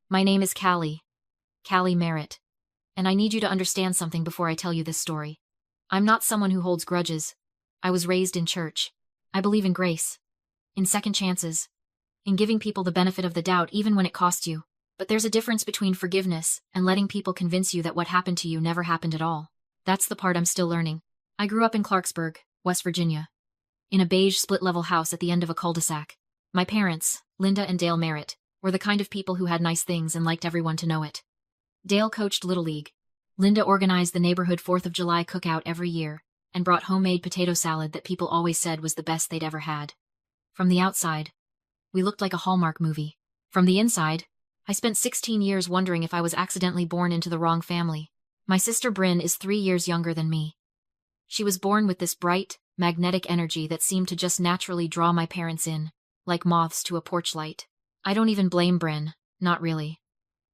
My name is Callie. Callie Merritt. And I need you to understand something before I tell you this story. I'm not someone who holds grudges. I was raised in church. I believe in grace. In second chances. In giving people the benefit of the doubt even when it costs you. But there's a difference between forgiveness and letting people convince you that what happened to you never happened at all. That's the part I'm still learning. I grew up in Clarksburg, West Virginia. In a beige split-level house at the end of a cul-de-sac. My parents, Linda and Dale Merritt, were the kind of people who had nice things and liked everyone to know it. Dale coached Little League. Linda organized the neighborhood 4th of July cookout every year and brought homemade potato salad that people always said was the best they'd ever had. From the outside, we looked like a Hallmark movie. From the inside, I spent 16 years wondering if I was accidentally born into the wrong family. My sister Bryn is 3 years younger than me. She was born with this bright, magnetic energy that seemed to just naturally draw my parents in, like moths to a porch light. I don't even blame Bryn, not really.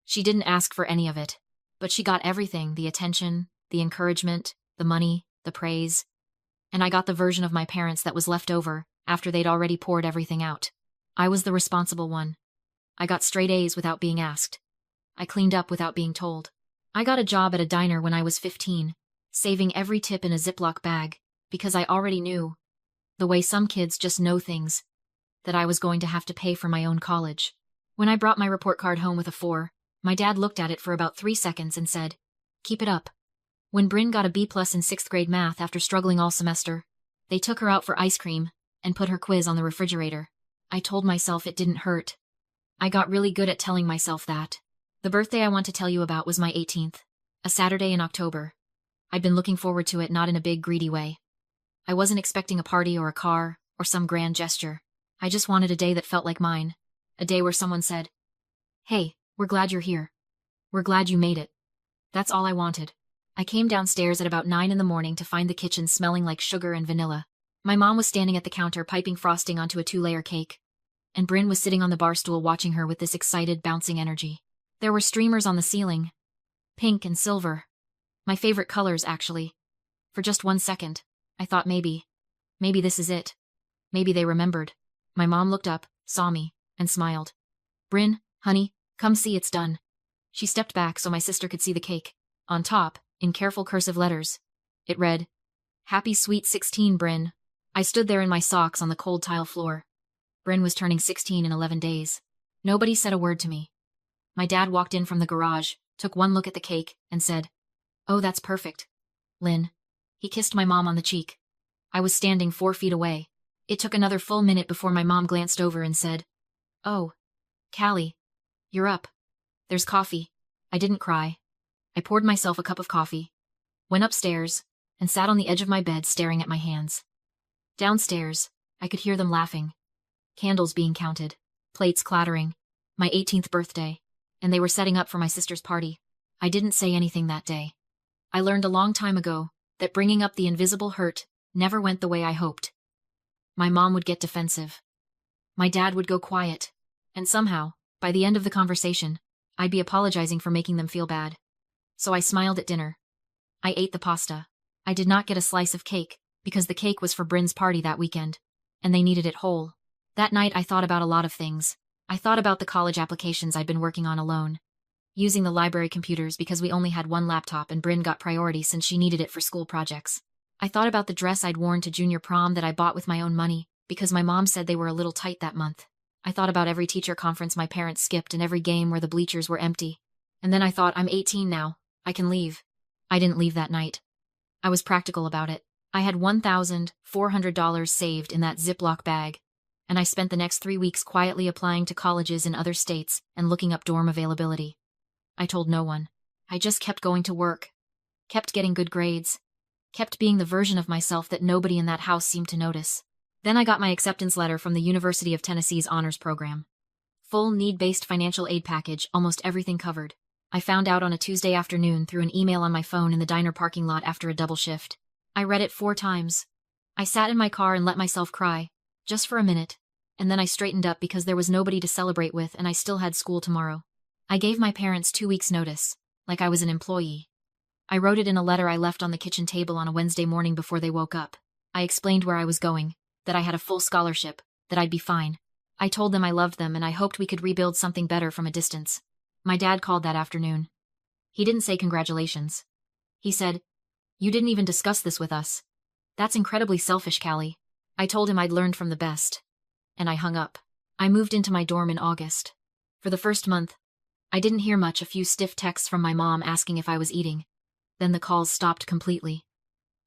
She didn't ask for any of it, but she got everything, the attention, the encouragement, the money, the praise. And I got the version of my parents that was left over after they'd already poured everything out. I was the responsible one. I got straight A's without being asked. I cleaned up without being told. I got a job at a diner when I was 15, saving every tip in a Ziploc bag, because I already knew, the way some kids just know things, that I was going to have to pay for my own college. When I brought my report card home with a 4, my dad looked at it for about 3 seconds and said, "Keep it up." When Bryn got a B+ in 6th grade math after struggling all semester, they took her out for ice cream and put her quiz on the refrigerator. I told myself it didn't hurt. I got really good at telling myself that. The birthday I want to tell you about was my 18th, a Saturday in October. I'd been looking forward to it, not in a big, greedy way. I wasn't expecting a party or a car or some grand gesture. I just wanted a day that felt like mine. A day where someone said, "Hey, we're glad you're here. We're glad you made it." That's all I wanted. I came downstairs at about 9 in the morning to find the kitchen smelling like sugar and vanilla. My mom was standing at the counter piping frosting onto a 2-layer cake. And Bryn was sitting on the bar stool watching her with this excited, bouncing energy. There were streamers on the ceiling. Pink and silver. My favorite colors, actually. For just 1 second, I thought maybe this is it. Maybe they remembered. My mom looked up, saw me, and smiled. "Bryn, honey, come see, it's done." She stepped back so my sister could see the cake. On top, in careful cursive letters, it read, "Happy sweet 16, Bryn." I stood there in my socks on the cold tile floor. Bryn was turning 16 in 11 days. Nobody said a word to me. My dad walked in from the garage, took one look at the cake, and said, "Oh, that's perfect, Lynn." He kissed my mom on the cheek. I was standing 4 feet away. It took another full minute before my mom glanced over and said, "Oh, Callie, you're up. There's coffee." I didn't cry. I poured myself a cup of coffee, went upstairs, and sat on the edge of my bed staring at my hands. Downstairs, I could hear them laughing. Candles being counted, plates clattering, my 18th birthday, and they were setting up for my sister's party. I didn't say anything that day. I learned a long time ago that bringing up the invisible hurt never went the way I hoped. My mom would get defensive. My dad would go quiet, and somehow, by the end of the conversation, I'd be apologizing for making them feel bad. So I smiled at dinner. I ate the pasta. I did not get a slice of cake, because the cake was for Bryn's party that weekend, and they needed it whole. That night I thought about a lot of things. I thought about the college applications I'd been working on alone, using the library computers because we only had one laptop and Bryn got priority since she needed it for school projects. I thought about the dress I'd worn to junior prom that I bought with my own money, because my mom said they were a little tight that month. I thought about every teacher conference my parents skipped and every game where the bleachers were empty. And then I thought, I'm 18 now. I can leave. I didn't leave that night. I was practical about it. I had $1,400 saved in that Ziploc bag, and I spent the next 3 weeks quietly applying to colleges in other states and looking up dorm availability. I told no one. I just kept going to work, kept getting good grades, kept being the version of myself that nobody in that house seemed to notice. Then I got my acceptance letter from the University of Tennessee's honors program. Full need-based financial aid package, almost everything covered. I found out on a Tuesday afternoon through an email on my phone in the diner parking lot after a double shift. I read it 4 times. I sat in my car and let myself cry, just for a minute, and then I straightened up because there was nobody to celebrate with and I still had school tomorrow. I gave my parents 2 weeks' notice, like I was an employee. I wrote it in a letter I left on the kitchen table on a Wednesday morning before they woke up. I explained where I was going, that I had a full scholarship, that I'd be fine. I told them I loved them and I hoped we could rebuild something better from a distance. My dad called that afternoon. He didn't say congratulations. He said, "You didn't even discuss this with us. That's incredibly selfish, Callie." I told him I'd learned from the best. And I hung up. I moved into my dorm in August. For the first month, I didn't hear much, a few stiff texts from my mom asking if I was eating. Then the calls stopped completely.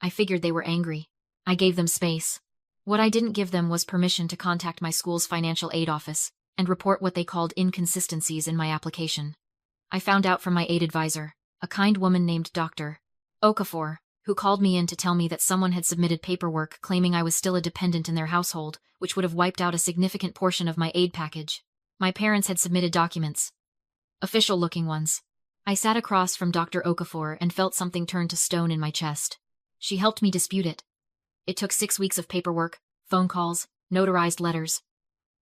I figured they were angry. I gave them space. What I didn't give them was permission to contact my school's financial aid office and report what they called inconsistencies in my application. I found out from my aid advisor, a kind woman named Dr. Okafor, who called me in to tell me that someone had submitted paperwork claiming I was still a dependent in their household, which would have wiped out a significant portion of my aid package. My parents had submitted documents. Official-looking ones. I sat across from Dr. Okafor and felt something turn to stone in my chest. She helped me dispute it. It took 6 weeks of paperwork, phone calls, notarized letters.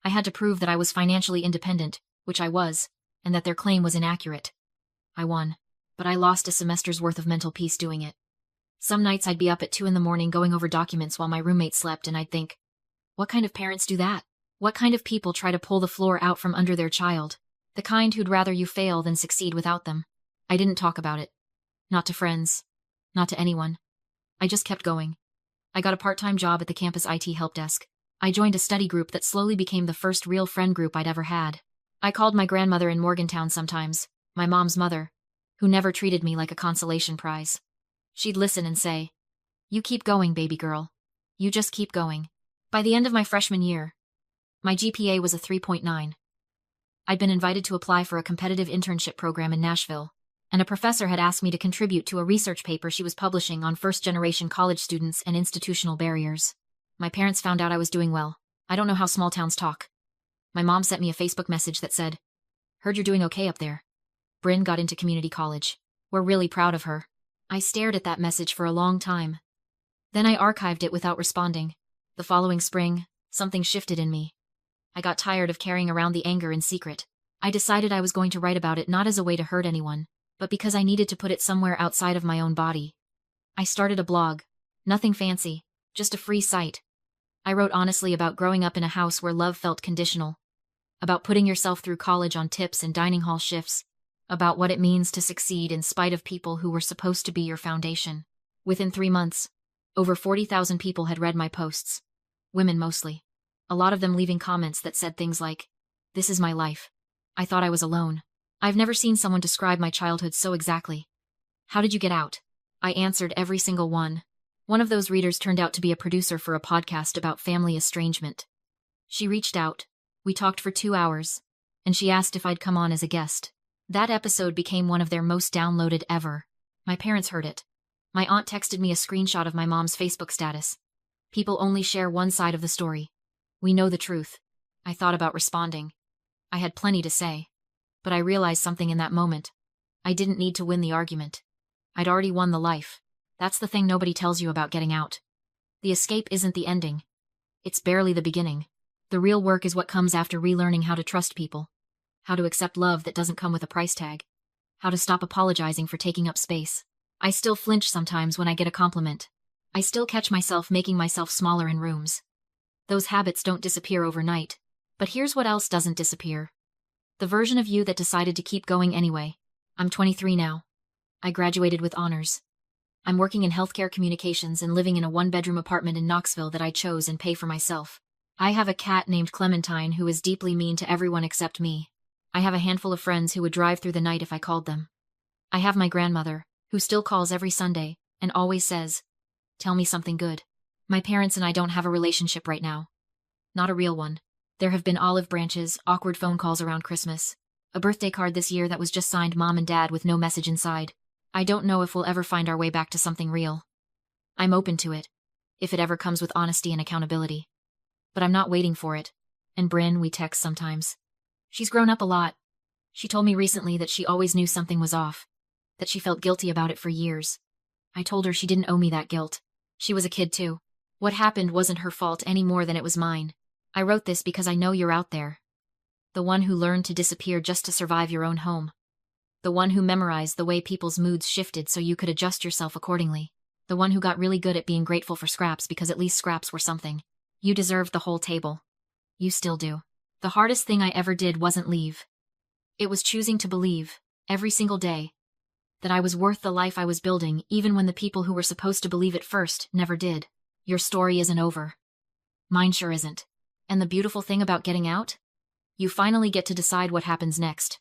I had to prove that I was financially independent, which I was, and that their claim was inaccurate. I won, but I lost a semester's worth of mental peace doing it. Some nights I'd be up at 2 a.m. going over documents while my roommate slept, and I'd think, what kind of parents do that? What kind of people try to pull the floor out from under their child? The kind who'd rather you fail than succeed without them. I didn't talk about it. Not to friends. Not to anyone. I just kept going. I got a part-time job at the campus IT help desk. I joined a study group that slowly became the first real friend group I'd ever had. I called my grandmother in Morgantown sometimes, my mom's mother, who never treated me like a consolation prize. She'd listen and say, "You keep going, baby girl. You just keep going." By the end of my freshman year, my GPA was a 3.9. I'd been invited to apply for a competitive internship program in Nashville, and a professor had asked me to contribute to a research paper she was publishing on first-generation college students and institutional barriers. My parents found out I was doing well. I don't know how small towns talk. My mom sent me a Facebook message that said, "Heard you're doing okay up there. Bryn got into community college. We're really proud of her." I stared at that message for a long time. Then I archived it without responding. The following spring, something shifted in me. I got tired of carrying around the anger in secret. I decided I was going to write about it not as a way to hurt anyone, but because I needed to put it somewhere outside of my own body. I started a blog. Nothing fancy, just a free site. I wrote honestly about growing up in a house where love felt conditional, about putting yourself through college on tips and dining hall shifts, about what it means to succeed in spite of people who were supposed to be your foundation. Within 3 months, over 40,000 people had read my posts. Women mostly. A lot of them leaving comments that said things like, "This is my life." I thought I was alone. I've never seen someone describe my childhood so exactly. "How did you get out?" I answered every single one. One of those readers turned out to be a producer for a podcast about family estrangement. She reached out. We talked for 2 hours, and she asked if I'd come on as a guest. That episode became one of their most downloaded ever. My parents heard it. My aunt texted me a screenshot of my mom's Facebook status. "People only share one side of the story. We know the truth." I thought about responding. I had plenty to say. But I realized something in that moment. I didn't need to win the argument. I'd already won the life. That's the thing nobody tells you about getting out. The escape isn't the ending. It's barely the beginning. The real work is what comes after relearning how to trust people. How to accept love that doesn't come with a price tag. How to stop apologizing for taking up space. I still flinch sometimes when I get a compliment. I still catch myself making myself smaller in rooms. Those habits don't disappear overnight. But here's what else doesn't disappear. The version of you that decided to keep going anyway. I'm 23 now. I graduated with honors. I'm working in healthcare communications and living in a 1-bedroom apartment in Knoxville that I chose and pay for myself. I have a cat named Clementine who is deeply mean to everyone except me. I have a handful of friends who would drive through the night if I called them. I have my grandmother, who still calls every Sunday and always says, "Tell me something good." My parents and I don't have a relationship right now. Not a real one. There have been olive branches, awkward phone calls around Christmas, a birthday card this year that was just signed Mom and Dad with no message inside. I don't know if we'll ever find our way back to something real. I'm open to it, if it ever comes with honesty and accountability. But I'm not waiting for it. And Bryn, we text sometimes. She's grown up a lot. She told me recently that she always knew something was off, that she felt guilty about it for years. I told her she didn't owe me that guilt. She was a kid too. What happened wasn't her fault any more than it was mine. I wrote this because I know you're out there. The one who learned to disappear just to survive your own home. The one who memorized the way people's moods shifted so you could adjust yourself accordingly. The one who got really good at being grateful for scraps because at least scraps were something. You deserved the whole table. You still do. The hardest thing I ever did wasn't leave. It was choosing to believe, every single day, that I was worth the life I was building, even when the people who were supposed to believe it first never did. Your story isn't over. Mine sure isn't. And the beautiful thing about getting out? You finally get to decide what happens next.